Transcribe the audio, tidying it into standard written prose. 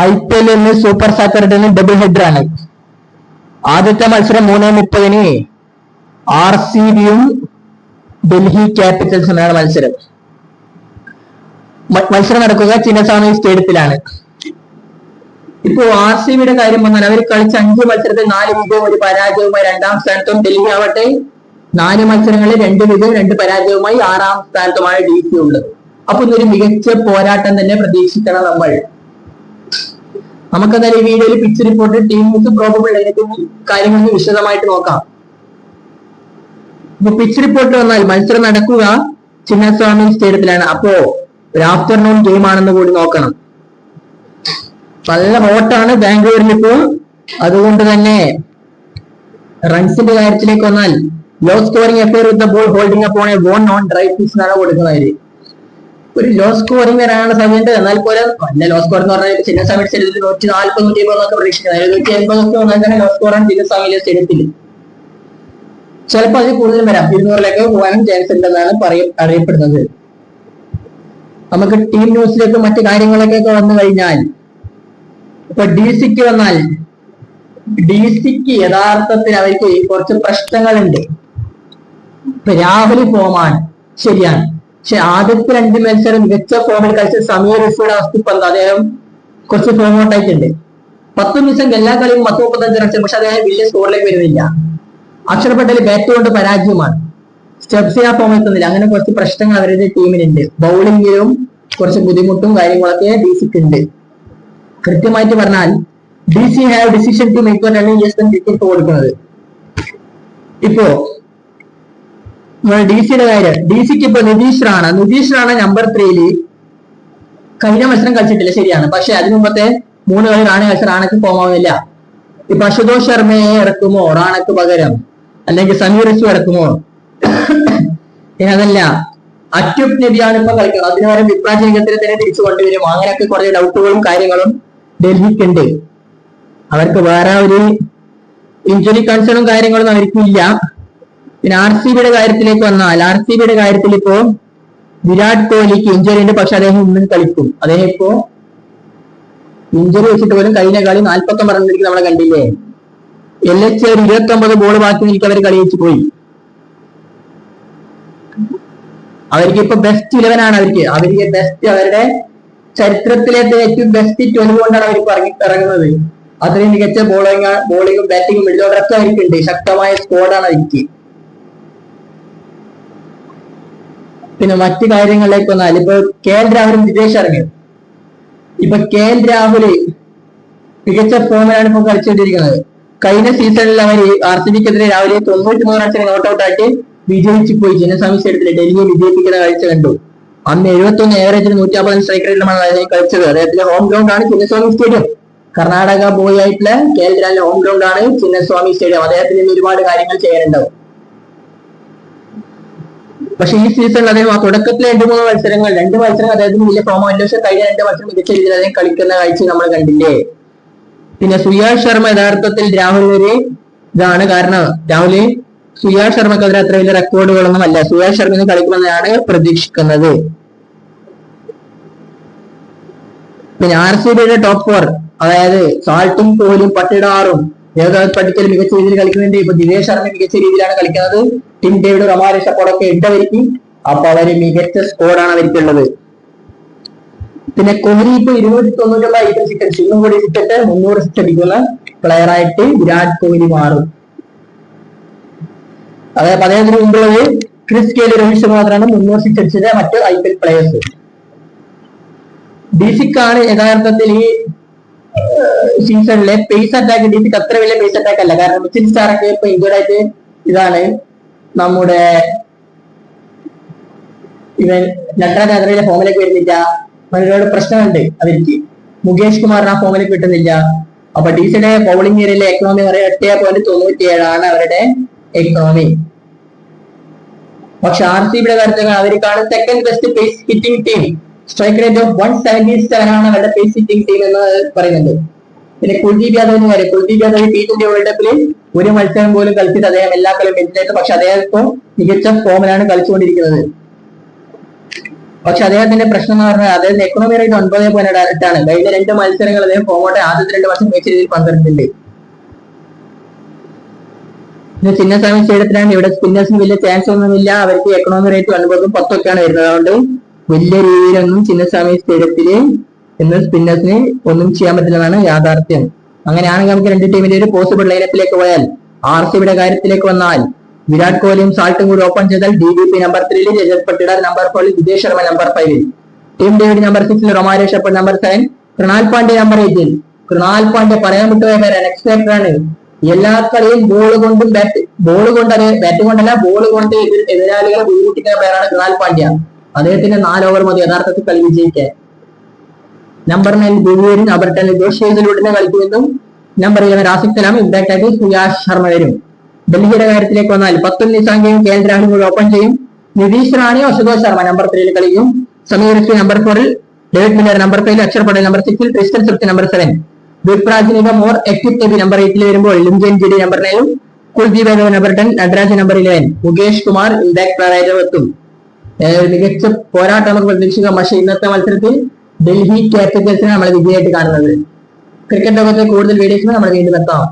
IPL super സാറ്റർഡേന്ന് double header ആണ്. ആദ്യത്തെ മത്സരം 3:30 RCBയും ഡൽഹി ക്യാപിറ്റൽസുമാണ് മത്സരം. മത്സരം നടക്കുക ചിന്നസ്വാമി സ്റ്റേഡിയത്തിലാണ്. ഇപ്പോ RCBയുടെ കാര്യം വന്നാൽ അവർ കളിച്ച 5 മത്സരത്തിൽ 4 വിജയവും 1 പരാജയവുമായി 2ാം സ്ഥാനത്തും, ഡൽഹി ആവട്ടെ 4 മത്സരങ്ങളിൽ 2 വിജയവും 2 പരാജയവുമായി 6ാം സ്ഥാനത്തുമാണ് DC ഉള്ളത്. അപ്പൊ ഇതൊരു മികച്ച പോരാട്ടം തന്നെ പ്രതീക്ഷിക്കണം നമ്മൾ. നമുക്കെന്തായാലും ഈ വീഡിയോയിൽ പിച്ച് റിപ്പോർട്ട്, ടീംസ്, പ്രോബബിൾ കാര്യങ്ങളൊന്നും വിശദമായിട്ട് നോക്കാം. ഇപ്പൊ പിച്ച് റിപ്പോർട്ട് വന്നാൽ മത്സരം നടക്കുക ചിന്നസ്വാമി സ്റ്റേഡിയത്തിലാണ്. അപ്പോ ഒരു ആഫ്റ്റർനൂൺ ഗെയിം ആണെന്ന് കൂടി നോക്കണം. നല്ല ഹോട്ടാണ് ബാംഗ്ലൂരിൽ ഇപ്പോ. അതുകൊണ്ട് തന്നെ റൺസിന്റെ കാര്യത്തിലേക്ക് വന്നാൽ low scoring affair with the ball holding upon a one on drive pitch എന്നാണ് കൊടുക്കുന്നത്. ഒരു ലോ സ്കോറിംഗ് വരാനുള്ള സാധ്യത. എന്നാൽ പോലെ നല്ല ലോ സ്കോർ എന്ന് പറഞ്ഞാൽ ചിന്നസ്വാമി സ്റ്റേഡിയത്തിൽ 140-150 പ്രതീക്ഷിക്കുന്നത്. 180 വന്നാൽ തന്നെ ലോ സ്കോറാണ് ചിന്നസ്വാമി സ്റ്റേഡിയത്തിൽ. ചിലപ്പോൾ അതിൽ കൂടുതലും വരാം, 200 പോകാനും ചാൻസ് ഉണ്ടെന്നാണ് അറിയപ്പെടുന്നത്. നമുക്ക് ടീം ന്യൂസിലേക്ക് മറ്റു കാര്യങ്ങളൊക്കെ വന്നു കഴിഞ്ഞാൽ, ഇപ്പൊ DCക്ക് വന്നാൽ DCക്ക് യഥാർത്ഥത്തിൽ അവർക്ക് കുറച്ച് പ്രശ്നങ്ങളുണ്ട്. ഇപ്പൊ രാഹുൽ ഫോമാണ്, ശരിയാണ്. പക്ഷെ ആദ്യത്തെ 2 മത്സരം മികച്ച ഫോമിൽ കളിച്ച സമീർ റഷീദ് അസ്തിപ്പന്ത് അദ്ദേഹം കുറച്ച് ഫോം ഔട്ട് ആയിട്ടുണ്ട്. 10 നിമിഷം എല്ലാ കളിയും 30-35 റൺസ്, പക്ഷെ അദ്ദേഹം വലിയ സ്കോറിലേക്ക് വരുന്നില്ല. അക്ഷർ പട്ടേൽ ബാറ്റ് കൊണ്ട് പരാജയമാണ്. സ്റ്റെപ്സ് ആ ഫോം എത്തുന്നില്ല. അങ്ങനെ കുറച്ച് പ്രശ്നങ്ങൾ അവരുടെ ടീമിനുണ്ട്. ബൗളിങ്ങിലും കുറച്ച് ബുദ്ധിമുട്ടും കാര്യങ്ങളൊക്കെ DCക്ക് ഉണ്ട്. കൃത്യമായിട്ട് പറഞ്ഞാൽ DC have decision to make running cricket കൊടുക്കുന്നത്. ഇപ്പോ DCയുടെ കാര്യം, DCക്ക് ഇപ്പൊ നിതീഷ് റാണ നമ്പർ 3 കഴിഞ്ഞ മത്സരം കളിച്ചിട്ടില്ല, ശരിയാണ്. പക്ഷെ അതിനു മുമ്പത്തെ 3 കളി റാണ കളിച്ച റാണക്ക് ഫോം ആവുന്നില്ല. ഇപ്പൊ അശുതോഷ് ശർമ്മയെ ഇറക്കുമോ റാണക്ക് പകരം, അല്ലെങ്കിൽ സമീർ റഷീദ് ഇറക്കുമോ? അതല്ല, അറ്റ്യൂബ് നബിയാണ് ഇപ്പൊ കളിക്കുന്നത്. അതിന് പകരം വിപ്രാജ് രംഗത്തിന് തന്നെ തിരിച്ചു കൊണ്ടുവരും. അങ്ങനെയൊക്കെ കുറെ ഡൗട്ടുകളും കാര്യങ്ങളും ഡൽഹിക്കുണ്ട്. അവർക്ക് വേറെ ഒരു ഇഞ്ചുറി കൺസേണും കാര്യങ്ങളൊന്നും അവർക്കില്ല. പിന്നെ RCBയുടെ കാര്യത്തിലേക്ക് വന്നാൽ, RCBയുടെ കാര്യത്തിൽ ഇപ്പോ വിരാട് കോഹ്ലിക്ക് ഇഞ്ചുറി ഉണ്ട്. പക്ഷെ അദ്ദേഹം ഇന്നും കളിക്കും. അദ്ദേഹം ഇപ്പോ ഇഞ്ചുറി വെച്ചിട്ട് പോലും കഴിഞ്ഞ കളി 49 റൺ എടുക്കും. നമ്മളെ കണ്ടില്ലേ? LH 29 ബോൾ ബാക്കി നിൽക്കുക അവർ കളി വെച്ച് പോയി. അവർക്ക് ഇപ്പൊ ബെസ്റ്റ് 11 ആണ്. അവർക്ക് ബെസ്റ്റ്, അവരുടെ ചരിത്രത്തിലെ ഏറ്റവും ബെസ്റ്റ് 12 കൊണ്ടാണ് അവർക്ക് ഇറങ്ങുന്നത്. അത്രയും മികച്ച ബോളിങ്ങും ബാറ്റിങ്ങും മിഡിൽ ഓർഡറൊക്കെ അവർക്കുണ്ട്. ശക്തമായ സ്ക്വാഡാണ് അവർക്ക്. പിന്നെ മറ്റു കാര്യങ്ങളിലേക്ക് വന്നാൽ, ഇപ്പൊ KL രാഹുലും വിദേശ ഇറങ്ങി. ഇപ്പൊ KL രാഹുല് മികച്ച ഫോമിലാണ് ഇപ്പൊ കളിച്ചുകൊണ്ടിരിക്കുന്നത്. കഴിഞ്ഞ സീസണിൽ അവർ RCBക്കെതിരെ രാവിലെ 93 റൺസിന് നോട്ട് ഔട്ട് ആയിട്ട് വിജയിച്ചു പോയി. ചിന്നസ്വാമി സ്റ്റേഡിയത്തിൽ ഡൽഹിയെ വിജയിപ്പിക്കുന്ന കാഴ്ച കണ്ടു. അന്ന് 71 ഏവറേജിന് 150 സ്ട്രൈക്ക് റേറ്റിലാണ് അദ്ദേഹം കളിച്ചത്. അദ്ദേഹത്തിന്റെ ഹോം ഗ്രൗണ്ട് ആണ് ചിന്നസ്വാമി സ്റ്റേഡിയം. കർണാടക ബോയ് ആയിട്ടുള്ള KL രാഹുലിന്റെ ഹോം ഗ്രൗണ്ട് ആണ് ചിന്നസ്വാമി സ്റ്റേഡിയം. അദ്ദേഹത്തിന് ഇന്ന് ഒരുപാട് കാര്യങ്ങൾ ചെയ്യാനുണ്ടാവും. പക്ഷെ ഈ സീസണിൽ അദ്ദേഹം തുടക്കത്തിലെ 2 മത്സരങ്ങൾ അദ്ദേഹത്തിന് വലിയ ഫോമോ അല്ല. പക്ഷെ കഴിഞ്ഞ 2 മത്സരം മികച്ച രീതിയിൽ അദ്ദേഹം കളിക്കുന്ന കാഴ്ച നമ്മൾ കണ്ടില്ലേ. പിന്നെ സുയാഷ് ശർമ്മ യഥാർത്ഥത്തിൽ രാഹുലിനൊരു ഇതാണ്. കാരണം രാഹുല് സുയാഷ് ശർമ്മക്കെതിരെ അത്ര വലിയ റെക്കോർഡുകളൊന്നും അല്ല. സുയാഷ് ശർമ്മ കളിക്കുമെന്നാണ് പ്രതീക്ഷിക്കുന്നത്. പിന്നെ RCBയുടെ ടോപ്പ് 4, അതായത് സാൾട്ടും കോഹ്ലിയും പട്ടിഡാറും ദേവദത്ത് പടിക്കൽ മികച്ച രീതിയിൽ കളിക്കുന്നുണ്ട്. ഇപ്പൊ ദിവേഷ് ശർമ്മ മികച്ച രീതിയിലാണ് കളിക്കുന്നത്. ടിം ഡേവിഡ്, റമാ ഋഷഭ് ഇട്ടവർക്ക്. അപ്പൊ അവര് മികച്ച സ്കോഡാണ് അവർക്കുള്ളത്. പിന്നെ കോഹ്ലി ഇപ്പൊ 299 സിക്സ്, ഇന്നും കൂടി സിക്സ് 300 സിക്സ് അടിക്കുന്ന പ്ലെയർ ആയിട്ട് വിരാട് കോഹ്ലി മാറും. അതായത് അദ്ദേഹത്തിന് മുമ്പുള്ളത് ക്രിസ് ഗെയിൽ, രോഹിത് ശർമ്മ മാത്രമാണ് 300 സിക്സ് അടിച്ചത് മറ്റ് IPL പ്ലെയേഴ്സ്. DCക്കാണ് യഥാർത്ഥത്തിൽ ഈ സീസണിലെ പേസ് അറ്റാക്ക്. DCക്ക് അത്ര വലിയ പേസ് അറ്റാക്ക് അല്ല. കാരണം മിച്ചിൽ സ്റ്റാറൊക്കെ ഇപ്പൊ ഇഞ്ചുർഡ് ആയിട്ട് ഇതാണ്. നമ്മുടെ ഇവൻ നട്രാജ് അതിലെ ഫോമിലേക്ക് വരുന്നില്ല. ഒരുപാട് പ്രശ്നമുണ്ട് അവർക്ക്. മുകേഷ് കുമാറിന് ആ ഫോമിലേക്ക് കിട്ടുന്നില്ല. അപ്പൊ DCയുടെ ബൗളിംഗ് ഏരിയയിലെ എക്കണോമി 8.97 അവരുടെ എക്കണോമി. പക്ഷെ RCBയുടെ കാര്യത്തിൽ അവർക്കാണ് second best pace hitting team. Strike rate of 177 ആണ് അവരുടെ പേസ് ഹിറ്റിംഗ് ടീം എന്ന് പറയുന്നത്. പിന്നെ കുൽദീപ് യാദവിന് കാര്യം, കുൽദീപ് യാദവ് T20 വേൾഡ് കപ്പിൽ 1 മത്സരം പോലും കളിച്ചിട്ട് അദ്ദേഹം എല്ലാ കളിയും ബെഞ്ചിലായിട്ട്. പക്ഷെ അദ്ദേഹം ഇപ്പോൾ മികച്ച ഫോമിലാണ് കളിച്ചുകൊണ്ടിരിക്കുന്നത്. പക്ഷെ അദ്ദേഹത്തിന്റെ പ്രശ്നം എന്ന് പറഞ്ഞാൽ അദ്ദേഹത്തിന്റെ എക്കണോമി റേറ്റ് 9.8 കഴിഞ്ഞ 2 മത്സരങ്ങൾ അദ്ദേഹം ഫോമോട്ടെ ആദ്യത്തെ 2 വർഷം മികച്ച രീതിയിൽ പങ്കെടുത്തിട്ടുണ്ട്. ഇത് ചിന്നസ്വാമി സ്റ്റേഡിയത്തിലാണ്. ഇവിടെ സ്പിന്നേഴ്സിന് വലിയ ചാൻസ് ഒന്നുമില്ല. അവർക്ക് എക്കണോമി റേറ്റ് 9 10 വരുന്നത്. അതുകൊണ്ട് വലിയ രീതിയിലൊന്നും ചിന്നസ്വാമി സ്റ്റേഡിയത്തില് ഇന്ന് സ്പിന്നേഴ്സിന് ഒന്നും ചെയ്യാൻ പറ്റില്ലെന്നാണ് യാഥാർത്ഥ്യം. അങ്ങനെയാണെങ്കിൽ നമുക്ക് 2 ടീമിന്റെ ഒരു പോസിബിൾ ലൈനപ്പിലേക്ക് പോയാൽ RCBയുടെ കാര്യത്തിലേക്ക് വന്നാൽ വിരാട് കോഹ്ലിയും സാൾട്ടും കൂടി ഓപ്പൺ ചെയ്താൽ DDP number 3, Rajat Patidar number 4, Vijay Sharma number 5, team David number 6, Romario Shepherd number 7, Krunal Pandya number 8. Krunal Pandya പറയാൻ വിട്ടുപോയ പേരാണ്, എക്സ്പെക്ടർ ആണ്. എല്ലാ കളിയും ബോൾ കൊണ്ടും ബാറ്റ് കൊണ്ടല്ല ബോൾ കൊണ്ട് എതിരാളികളെ ബുദ്ധിമുട്ടിക്കുന്ന പേരാണ് കൃണാൽ പാണ്ഡ്യ. അദ്ദേഹത്തിന്റെ 4 ഓവർ മതി യഥാർത്ഥത്തിൽ കളി വിജയിക്കാൻ. നമ്പർ 9 ബുവീരും നമ്പർ 10 ജോഷ് ഹേസൽവുഡിനെ കളിക്കുമെന്നും നമ്പർ 11 റാസിഖ് സലാം ഇമ്പാക്ട് ആയിട്ട് സുയാഷ് ശർമ്മ വരും. ഡൽഹിയുടെ കാര്യത്തിലേക്ക് വന്നാൽ 10 നിസാങ്കയും കെ എൽ രാഹുലും കൂടി ഓപ്പൺ ചെയ്യും. നിതീഷ് റാണിയോ അശുതോഷ് ശർമ്മ നമ്പർ 3 കളിക്കും. Sameer Rishi number 4, David Miller number 5, Axar Patel number 6, ക്രിസ്റ്റൻ സുർത്തി നമ്പർ 7, വിപ്രാജിനിക മോർ എക്വിപ് നമ്പർ 8 വരുമ്പോൾ ലിംജൻ ജിഡി number 9, Kuldeep Yadav number 10, Natraj number 11, Mukesh Kumar impact പ്ലെയറായിട്ട് എത്തും. മികച്ച പോരാട്ടം നമുക്ക് പ്രതീക്ഷിക്കാം. പക്ഷേ ഇന്നത്തെ മത്സരത്തിൽ ഡൽഹി ക്യാപിറ്റൽസിനെ നമ്മൾ വിജയമായിട്ട് കാണുന്നത്. ക്രിക്കറ്റ് ലോകത്തെ കൂടുതൽ വീഡിയോസിന് നമ്മൾ വീണ്ടും എത്താം.